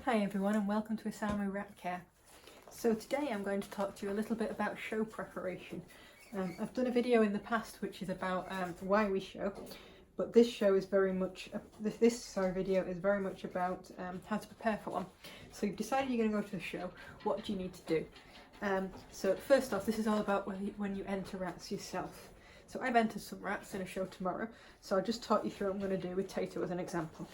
Hi everyone and welcome to Isamu Rat Care. So today I'm going to talk to you a little bit about show preparation. I've done a video in the past which is about why we show, but this show is very much, video is very much about how to prepare for one. So you've decided you're going to go to a show, what do you need to do? So first off, this is all about when you enter rats yourself. So I've entered some rats in a show tomorrow, so I'll just talk you through what I'm going to do with Tato as an example.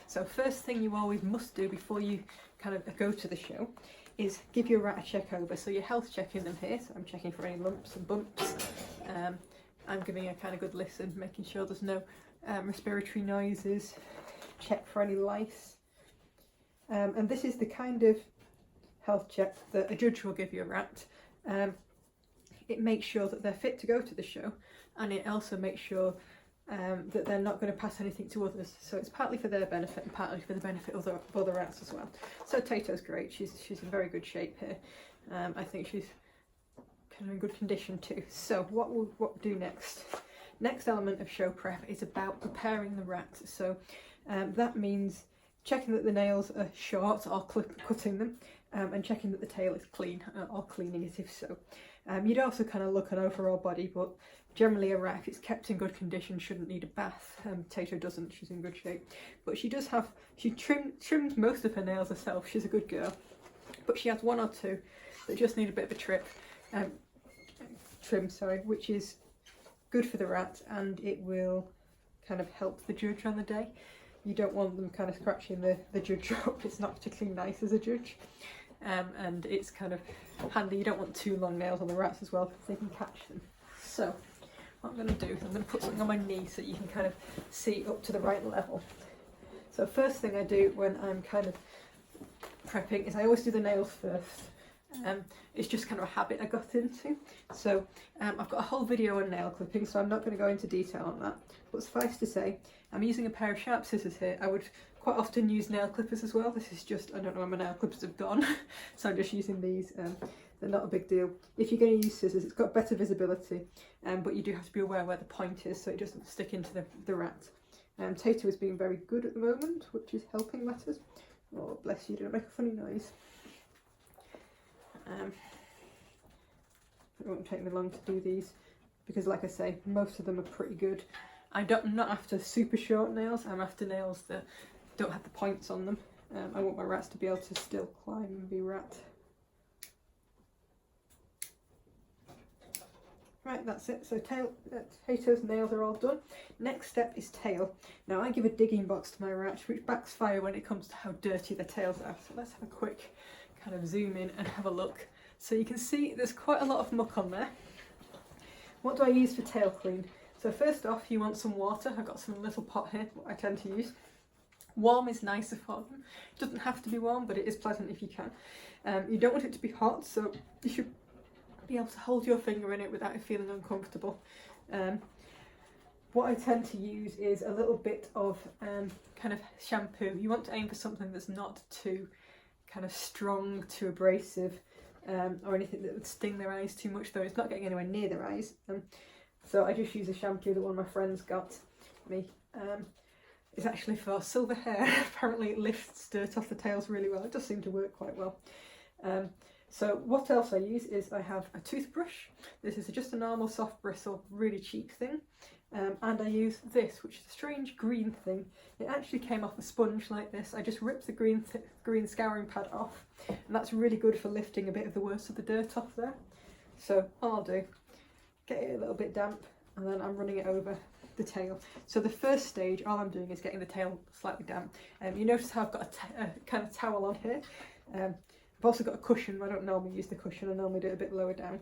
So first thing you always must do before you kind of go to the show is give your rat a check over. So you're health checking them here, so I'm checking for any lumps and bumps. I'm giving a kind of good listen, making sure there's no respiratory noises, check for any lice. And this is the kind of health check that a judge will give you a rat. It makes sure that they're fit to go to the show, and it also makes sure that they're not going to pass anything to others, so it's partly for their benefit and partly for the benefit of other rats as well. So Tato's great, she's in very good shape here. I think she's kind of in good condition too. So what we'll do next? Next element of show prep is about preparing the rats. So that means checking that the nails are short or cutting them, and checking that the tail is clean or cleaning it if so. You'd also kind of look at overall body, but generally a rat, if it's kept in good condition, shouldn't need a bath. Tato doesn't, she's in good shape. But she trimmed most of her nails herself, she's a good girl. But she has one or two that just need a bit of a trim, which is good for the rat, and it will kind of help the judge on the day. You don't want them kind of scratching the judge up, it's not particularly nice as a judge. And it's kind of handy, you don't want too long nails on the rats as well because they can catch them. So what I'm going to do is I'm going to put something on my knee so you can kind of see up to the right level. So first thing I do when I'm kind of prepping is I always do the nails first. It's just kind of a habit I got into. So I've got a whole video on nail clipping, so I'm not going to go into detail on that. But suffice to say, I'm using a pair of sharp scissors here. I would quite often use nail clippers as well. This is just, I don't know where my nail clippers have gone, so I'm just using these. They're not a big deal. If you're going to use scissors, it's got better visibility, but you do have to be aware where the point is so it doesn't stick into the rat. Tato is being very good at the moment, which is helping matters. Oh, bless you, don't make a funny noise. It won't take me long to do these because, like I say, most of them are pretty good. I'm not after super short nails, I'm after nails that don't have the points on them. I want my rats to be able to still climb and be rat. Right, that's it. So Tato's nails are all done. Next step is tail. Now I give a digging box to my rat, which backfires when it comes to how dirty the tails are. So let's have a quick kind of zoom in and have a look. So you can see there's quite a lot of muck on there. What do I use for tail clean? So first off, you want some water. I've got some little pot here, what I tend to use. Warm is nicer for them. It doesn't have to be warm, but it is pleasant if you can. You don't want it to be hot, so you should be able to hold your finger in it without it feeling uncomfortable. What I tend to use is a little bit of kind of shampoo. You want to aim for something that's not too kind of strong, too abrasive, or anything that would sting their eyes too much, though it's not getting anywhere near their eyes. So I just use a shampoo that one of my friends got me. It's actually for silver hair. Apparently it lifts dirt off the tails really well. It does seem to work quite well. So what else I use is I have a toothbrush. This is just a normal soft bristle, really cheap thing. And I use this, which is a strange green thing. It actually came off a sponge like this. I just ripped the green scouring pad off, and that's really good for lifting a bit of the worst of the dirt off there. So all I'll do, get it a little bit damp, and then I'm running it over the tail. So the first stage, all I'm doing is getting the tail slightly damp. You notice how I've got a kind of towel on here. I've also got a cushion. I don't normally use the cushion, I normally do it a bit lower down.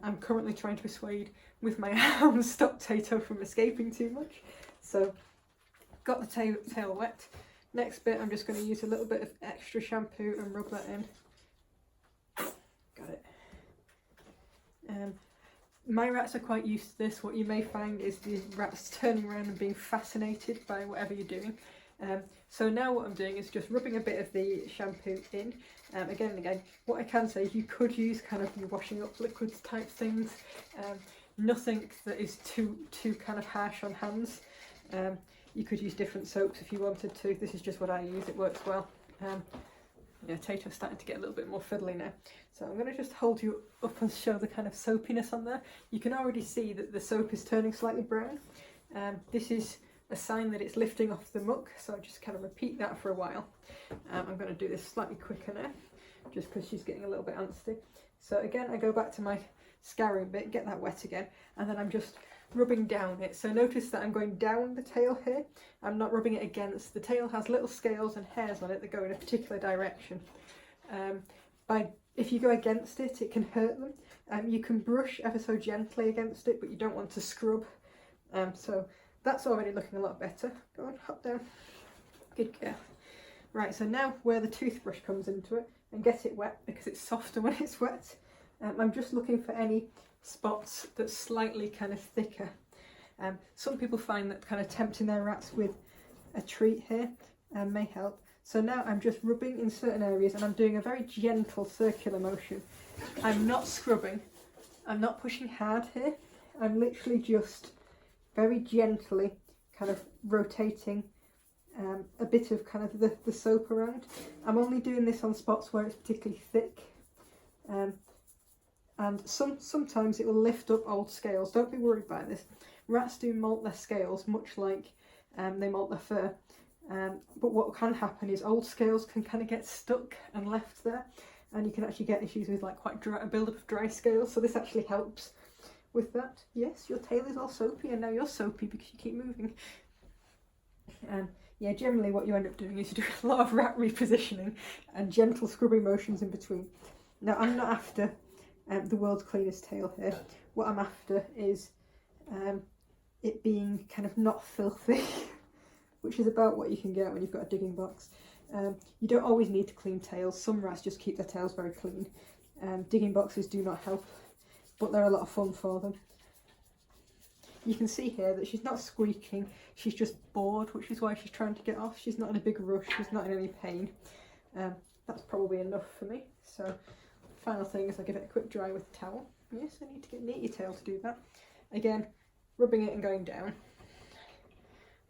I'm currently trying to persuade with my arms stop Tato from escaping too much. So got the tail wet. Next bit, I'm just going to use a little bit of extra shampoo and rub that in. Got it. My rats are quite used to this. What you may find is the rats turning around and being fascinated by whatever you're doing. So now what I'm doing is just rubbing a bit of the shampoo in, again and again. What I can say is you could use kind of your washing up liquids type things, nothing that is too kind of harsh on hands. You could use different soaps if you wanted to. This is just what I use, it works well. Yeah, Tato's starting to get a little bit more fiddly now. So I'm going to just hold you up and show the kind of soapiness on there. You can already see that the soap is turning slightly brown. This is a sign that it's lifting off the muck, so I'll just kind of repeat that for a while. I'm going to do this slightly quicker now, just because she's getting a little bit antsy. So again, I go back to my scouring bit, get that wet again, and then I'm just rubbing down it. So notice that I'm going down the tail here. I'm not rubbing it against. The tail has little scales and hairs on it that go in a particular direction. If you go against it, it can hurt them. You can brush ever so gently against it, but you don't want to scrub. So that's already looking a lot better. Go on, hop down. Good girl. Right, so now where the toothbrush comes into it, and get it wet because it's softer when it's wet. I'm just looking for any spots that's slightly kind of thicker. Some people find that kind of tempting their rats with a treat here may help. So now I'm just rubbing in certain areas and I'm doing a very gentle circular motion. I'm not scrubbing, I'm not pushing hard here, I'm literally just very gently kind of rotating a bit of kind of the soap around. I'm only doing this on spots where it's particularly thick. And sometimes it will lift up old scales. Don't be worried by this. Rats do molt their scales much like they molt their fur. But what can happen is old scales can kind of get stuck and left there, and you can actually get issues with like quite dry, a build-up of dry scales. So this actually helps with that. Yes, your tail is all soapy, and now you're soapy because you keep moving. Yeah, generally what you end up doing is you do a lot of rat repositioning and gentle scrubbing motions in between. Now I'm not after the world's cleanest tail here. What I'm after is it being kind of not filthy, which is about what you can get when you've got a digging box. You don't always need to clean tails. Some rats just keep their tails very clean. Digging boxes do not help, but they're a lot of fun for them. You can see here that she's not squeaking, she's just bored, which is why she's trying to get off. She's not in a big rush, she's not in any pain. That's probably enough for me. So final thing is I give it a quick dry with a towel. Yes, I need to get near your tail to do that. Again, rubbing it and going down.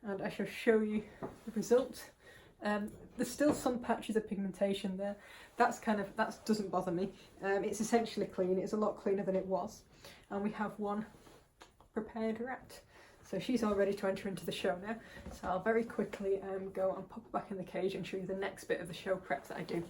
And I shall show you the result. There's still some patches of pigmentation there. That doesn't bother me. It's essentially clean. It's a lot cleaner than it was. And we have one prepared rat. So she's all ready to enter into the show now. So I'll very quickly go and pop her back in the cage and show you the next bit of the show prep that I do.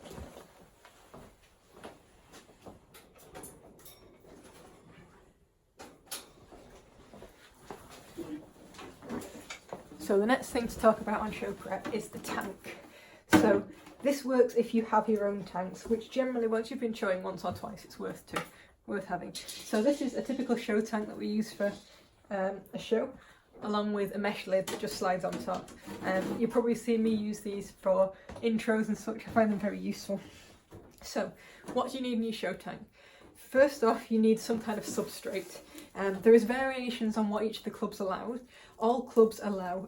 So the next thing to talk about on show prep is the tank. So this works if you have your own tanks, which generally once you've been showing once or twice, it's worth having. So this is a typical show tank that we use for a show, along with a mesh lid that just slides on top. You've probably seen me use these for intros and such. I find them very useful. So what do you need in your show tank? First off, you need some kind of substrate. There is variations on what each of the clubs allow. All clubs allow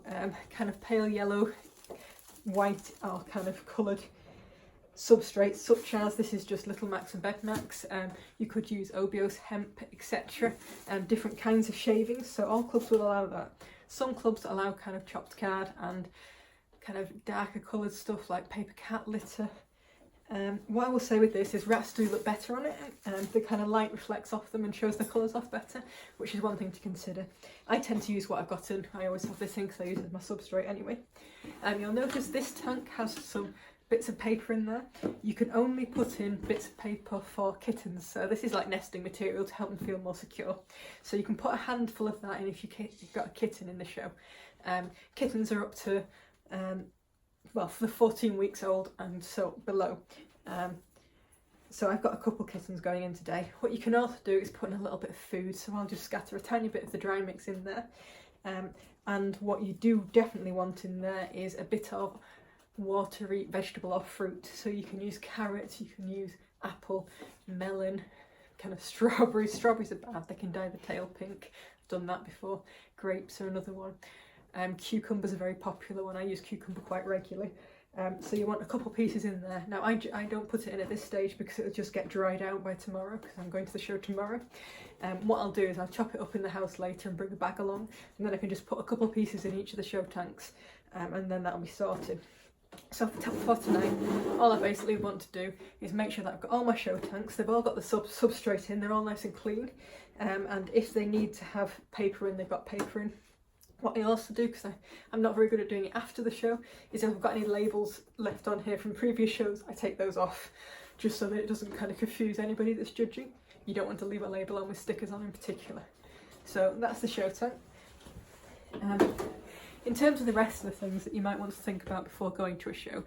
kind of pale yellow, white or kind of coloured substrates, such as this is just Little Max and Bed Max. You could use Obios, hemp, etc. Different kinds of shavings, so all clubs will allow that. Some clubs allow kind of chopped card and kind of darker coloured stuff like paper cat litter. What I will say with this is rats do look better on it, the kind of light reflects off them and shows the colours off better, which is one thing to consider. I tend to use what I've got in. I always have this in because I use it as my substrate anyway. You'll notice this tank has some bits of paper in there. You can only put in bits of paper for kittens, so this is like nesting material to help them feel more secure. So you can put a handful of that in if you've got a kitten in the show. Kittens are up to well, for the 14 weeks old and so below. So I've got a couple kittens going in today. What you can also do is put in a little bit of food, so I'll just scatter a tiny bit of the dry mix in there. And what you do definitely want in there is a bit of watery vegetable or fruit. So you can use carrots, you can use apple, melon, kind of strawberries. Strawberries are bad, they can dye the tail pink. I've done that before. Grapes are another one. Cucumbers are very popular one. I use cucumber quite regularly. So you want a couple pieces in there. Now I don't put it in at this stage because it'll just get dried out by tomorrow because I'm going to the show tomorrow. What I'll do is I'll chop it up in the house later and bring a bag along, and then I can just put a couple pieces in each of the show tanks, and then that'll be sorted. So for tonight, all I basically want to do is make sure that I've got all my show tanks, they've all got the substrate in, they're all nice and clean, and if they need to have paper in, they've got paper in. What I also do, because I'm not very good at doing it after the show, is if I've got any labels left on here from previous shows, I take those off, just so that it doesn't kind of confuse anybody that's judging. You don't want to leave a label on with stickers on in particular. So that's the show tank. In terms of the rest of the things that you might want to think about before going to a show,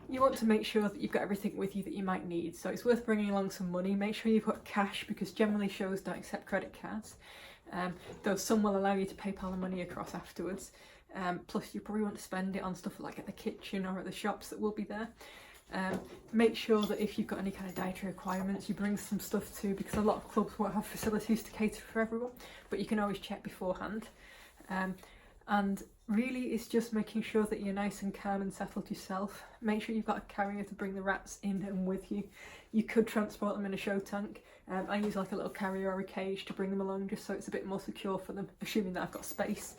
you want to make sure that you've got everything with you that you might need. So it's worth bringing along some money. Make sure you've got cash, because generally shows don't accept credit cards, though some will allow you to PayPal the money across afterwards. Plus you probably want to spend it on stuff like at the kitchen or at the shops that will be there. Make sure that if you've got any kind of dietary requirements, you bring some stuff too, because a lot of clubs won't have facilities to cater for everyone, but you can always check beforehand. And really it's just making sure that you're nice and calm and settled yourself. Make sure you've got a carrier to bring the rats in and with you. You could transport them in a show tank. I use like a little carrier or a cage to bring them along, just so it's a bit more secure for them, assuming that I've got space.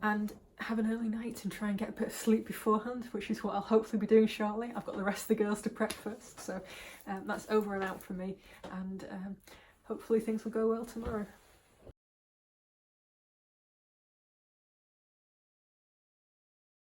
And have an early night and try and get a bit of sleep beforehand, which is what I'll hopefully be doing shortly. I've got the rest of the girls to prep first, so that's over and out for me, and hopefully things will go well tomorrow.